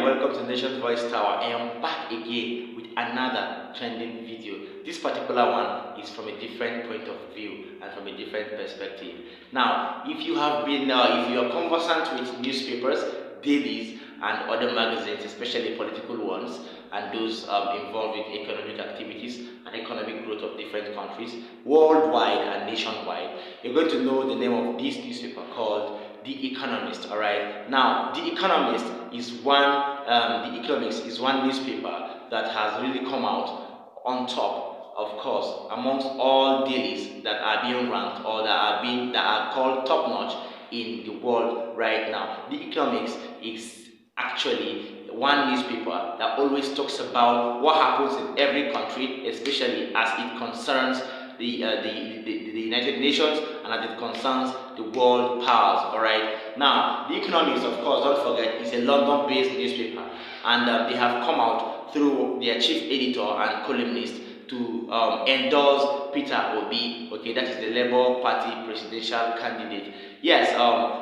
welcome to Nation Voice Tower. I am back again with another trending video. This particular one is from a different point of view and from a different perspective. Now, if you have been, if you are conversant with newspapers, dailies, and other magazines, especially political ones, and those involved with economic activities and economic growth of different countries, worldwide and nationwide, you're going to know the name of this newspaper called The Economist. All right. Now, The Economist is one newspaper that has really come out on top, of course, amongst all dailies that are being ranked or that are called top notch in the world right now. The Economist is actually one newspaper that always talks about what happens in every country, especially as it concerns the United Nations and as it concerns the world powers. All right. Now, The Economist, of course, don't forget, is a London-based newspaper, and they have come out through their chief editor and columnist to endorse Peter Obi. Okay, that is the Labour Party presidential candidate. Yes,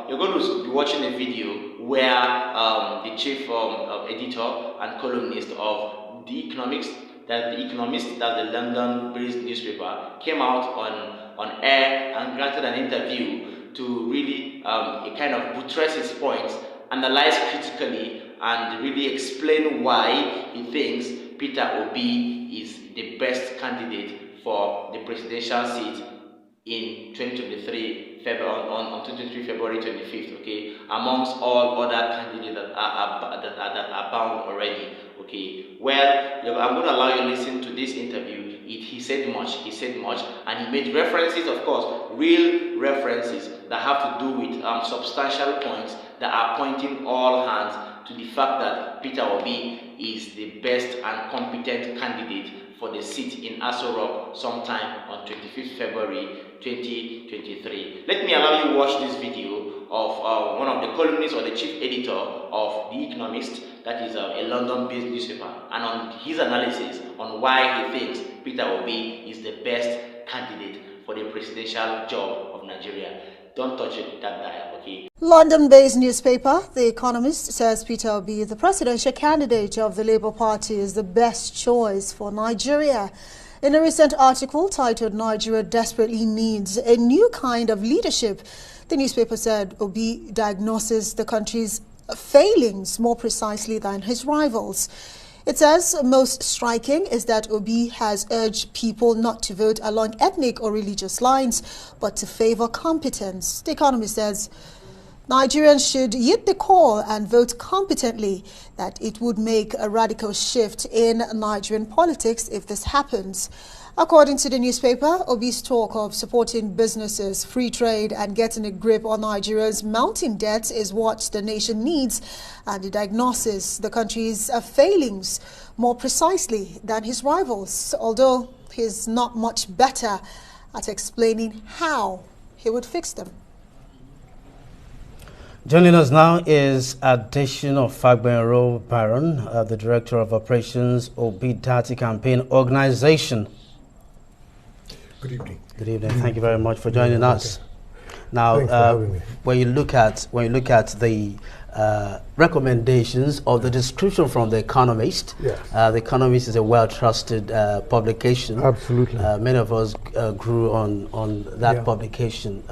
you're going to be watching a video where the chief editor and columnist of The Economist, that's the London-based newspaper, came out on air and granted an interview to really kind of buttress his points, analyze critically, and really explain why he thinks Peter Obi is the best candidate for the presidential seat in 2023 on 2023 February 25th. Okay, amongst all other candidates that are bound already. Okay, well, I'm going to allow you to listen to this interview. He said much, and he made references, of course, real references that have to do with substantial points that are pointing all hands to the fact that Peter Obi is the best and competent candidate for the seat in Aso Rock sometime on 25th February 2023. Let me allow you to watch this video of one of the columnists or the chief editor of The Economist, that is a London-based newspaper, and on his analysis on why he thinks Peter Obi is the best candidate for the presidential job of Nigeria. Don't touch it, that dial, okay? London-based newspaper, The Economist, says Peter Obi, the presidential candidate of the Labour Party, is the best choice for Nigeria. In a recent article titled "Nigeria Desperately Needs a New Kind of Leadership," the newspaper said Obi diagnoses the country's failings more precisely than his rivals. It says most striking is that Obi has urged people not to vote along ethnic or religious lines, but to favor competence. The Economist says Nigerians should heed the call and vote competently, that it would make a radical shift in Nigerian politics if this happens. According to the newspaper, Obi's talk of supporting businesses, free trade, and getting a grip on Nigeria's mounting debt is what the nation needs, and he diagnoses the country's failings more precisely than his rivals, although he's not much better at explaining how he would fix them. Joining us now is Additional Fagbenro Baron, the Director of Operations, Obi Dati Campaign Organization. Good evening. Good evening. Thank you very much for joining us. Now, when you look at the recommendations or the description from The Economist, yes. The Economist is a well-trusted publication. Absolutely. Many of us grew on that publication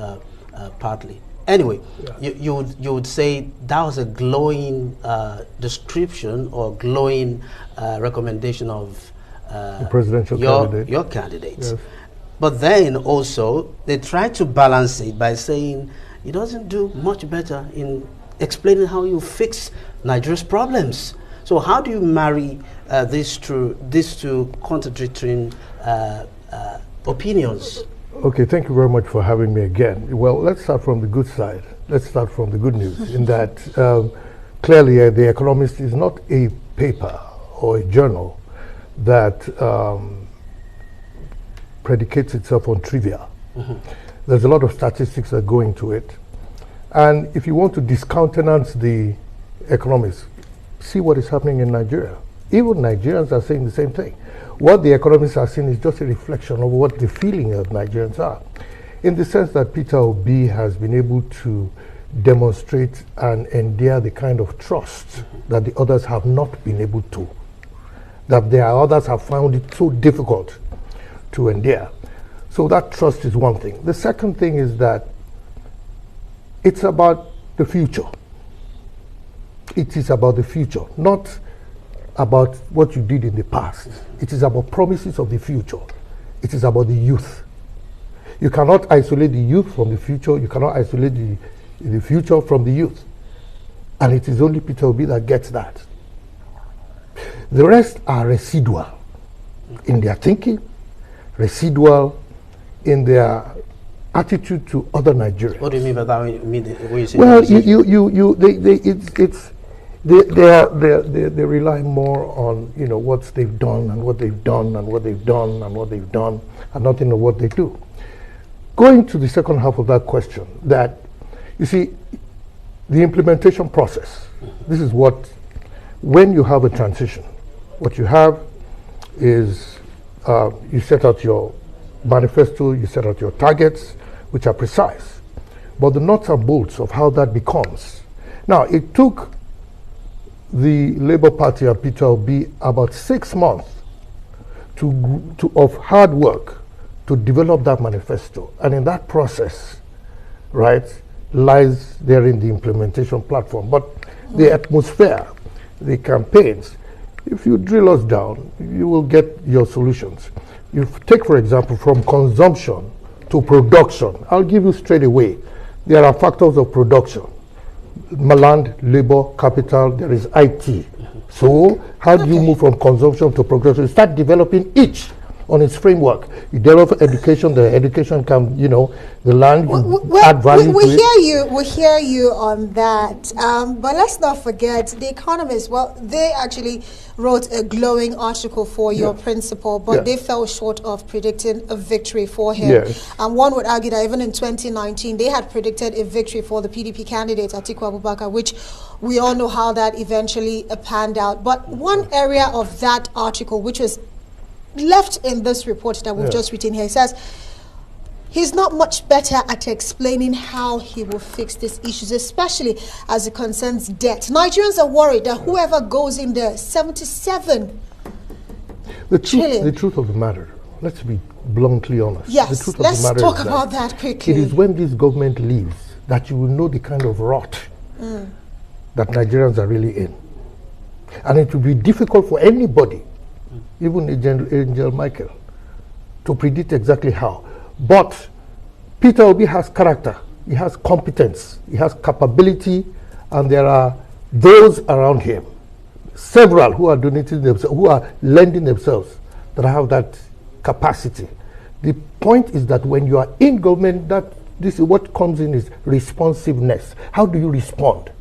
partly. Anyway, you would say that was a glowing description or glowing recommendation of the presidential your candidate. Yes. But then also they try to balance it by saying he doesn't do much better in explaining how you fix Nigeria's problems. So how do you marry these two contradicting opinions? Okay, thank you very much for having me again. Well, let's start from the good side. Let's start from the good news in that clearly The Economist is not a paper or a journal that predicates itself on trivia. Mm-hmm. There's a lot of statistics that go into it. And if you want to discountenance The Economist, see what is happening in Nigeria. Even Nigerians are saying the same thing. What The Economists are saying is just a reflection of what the feeling of Nigerians are, in the sense that Peter Obi has been able to demonstrate and endear the kind of trust that the others have not been able to, that there are others have found it so difficult to endear. So that trust is one thing. The second thing is that it's about the future. It is about the future, not about what you did in the past. It is about promises of the future. It is about the youth. You cannot isolate the youth from the future. You cannot isolate the future from the youth. And it is only Peter Obi that gets that. The rest are residual in their thinking, residual in their attitude to other Nigerians. What do you mean by that? When you say well, they rely more on what they've done and what they've done and what they've done and what they've done, and nothing of what they do. Going to the second half of that question, that you see, the implementation process. This is what, when you have a transition, what you have is you set out your manifesto, you set out your targets, which are precise, but the nuts and bolts of how that becomes. Now, it took the Labour Party and Peter Obi about 6 months of hard work to develop that manifesto, and in that process, right, lies there in the implementation platform. But the atmosphere, the campaigns, if you drill us down, you will get your solutions. You take, for example, from consumption to production. I'll give you straight away. There are factors of production. Land, labor, capital, there is IT. So how do you move from consumption to production? You start developing each on its framework. You develop education, the education can, the land, add value to it. We hear you on that. But let's not forget, The Economist, well, they actually wrote a glowing article for your principal, but they fell short of predicting a victory for him. Yes. And one would argue that even in 2019, they had predicted a victory for the PDP candidate, Atiku Abubakar, which we all know how that eventually panned out. But one area of that article, which was left in this report that we've just written here, it says he's not much better at explaining how he will fix these issues, especially as it concerns debt. Nigerians are worried that whoever goes in there, 77 trillion. The truth of the matter, let's be bluntly honest. Yes, the truth let's of the matter talk is about that quickly. It is when this government leaves that you will know the kind of rot that Nigerians are really in. And it will be difficult for anybody, even Angel Michael, to predict exactly how. But Peter Obi has character, he has competence, he has capability, and there are those around him, several who are donating themselves, who are lending themselves, that have that capacity. The point is that when you are in government, this is what comes in is responsiveness. How do you respond?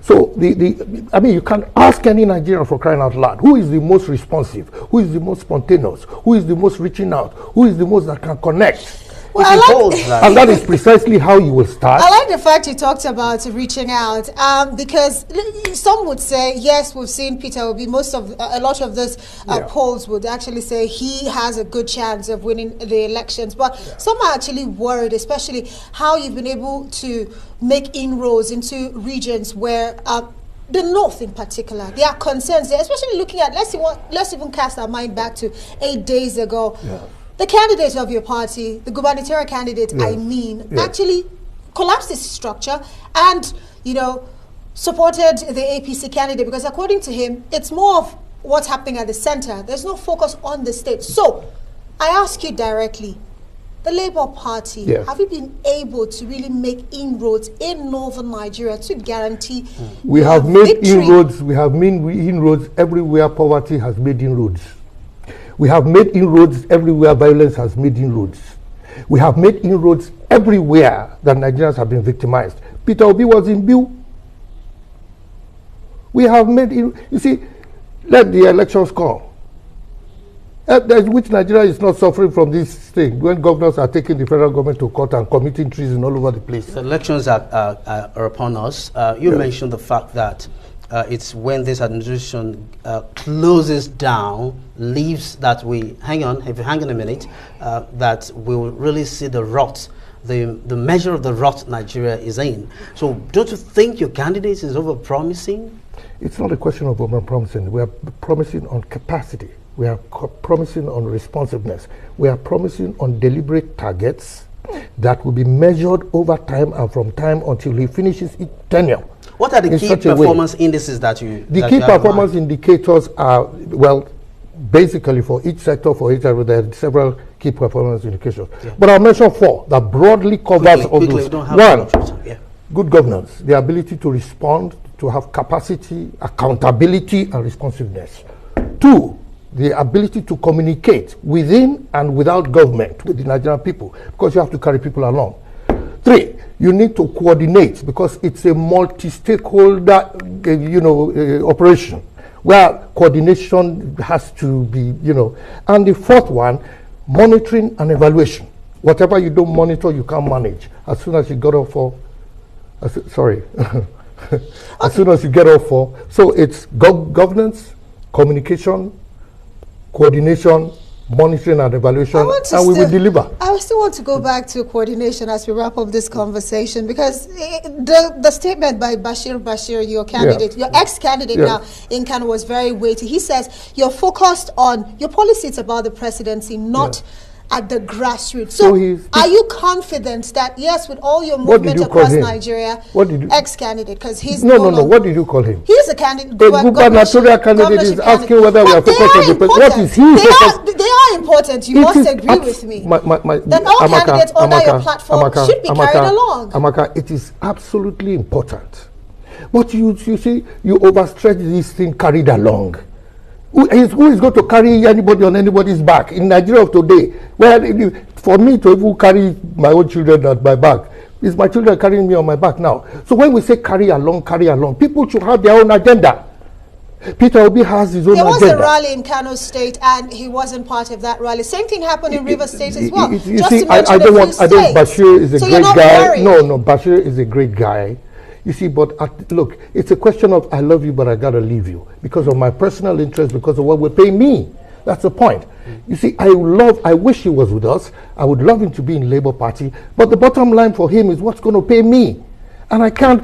So you can ask any Nigerian, for crying out loud, who is the most responsive, who is the most spontaneous, who is the most reaching out, who is the most that can connect. Well, and that is precisely how you will start. I like the fact you talked about reaching out, because some would say, yes, we've seen Peter Obi. A lot of those polls would actually say he has a good chance of winning the elections. But some are actually worried, especially how you've been able to make inroads into regions where the North in particular, there are concerns there, especially looking at, let's even cast our mind back to 8 days ago. The candidate of your party, the gubernatorial candidate, actually collapsed his structure and, supported the APC candidate, because according to him, it's more of what's happening at the center. There's no focus on the state. So, I ask you directly, the Labour Party, have you been able to really make inroads in northern Nigeria to guarantee we have made inroads. We have made inroads everywhere poverty has made inroads. We have made inroads everywhere violence has made inroads. We have made inroads everywhere that Nigerians have been victimized. Peter Obi was in Bill. We have made, you see, let the elections come. Which Nigeria is not suffering from this thing when governors are taking the federal government to court and committing treason all over the place. The elections are upon us. You mentioned the fact that it's when this administration closes down, leaves, that we, hang on a minute, that we will really see the rot the measure of the rot Nigeria is in. So don't you think your candidate is over-promising? It's not a question of over-promising. We are promising on capacity. We are promising on responsiveness. We are promising on deliberate targets that will be measured over time and from time until he finishes his tenure. What are the key performance indices that you The key performance indicators are, well, basically for each sector, for each area, there are several key performance indicators. Yeah. But I'll mention 4 that broadly covers all those. One, good governance, the ability to respond, to have capacity, accountability, and responsiveness. 2, the ability to communicate within and without government with the Nigerian people, because you have to carry people along. 3, you need to coordinate because it's a multi-stakeholder, operation where coordination has to be, And the 4th one, monitoring and evaluation. Whatever you don't monitor, you can't manage. As soon as you get off for, as soon as you get off for, so it's governance, communication, coordination, monitoring and evaluation, and we will deliver. I still want to go back to coordination as we wrap up this conversation, because the statement by Bashir, your candidate, your ex-candidate now in Kano, was very weighty. He says you're focused on your policy, it's about the presidency, not at the grassroots. So are you confident that, yes, with all your movement across Nigeria, ex-candidate, because he's no, what did you call him? He's a candidate. The gubernatorial candidate is asking whether we are focused on the president. What is he? They are important. You must agree with me. That all candidates under your platform should be carried along. Amaka, it is absolutely important. But you see, you overstretch this thing carried along. Who is going to carry anybody on anybody's back in Nigeria of today? Where for me to even carry my own children at my back, is my children carrying me on my back now? So when we say carry along, people should have their own agenda. Peter Obi has his own agenda. There was a rally in Kano State, and he wasn't part of that rally. Same thing happened in Rivers State as well. Bashir is a great guy. No, Bashir is a great guy. You see, but look, it's a question of I love you, but I gotta leave you because of my personal interest, because of what will pay me. That's the point. You see, I wish he was with us. I would love him to be in Labour Party, but the bottom line for him is what's going to pay me, and I can't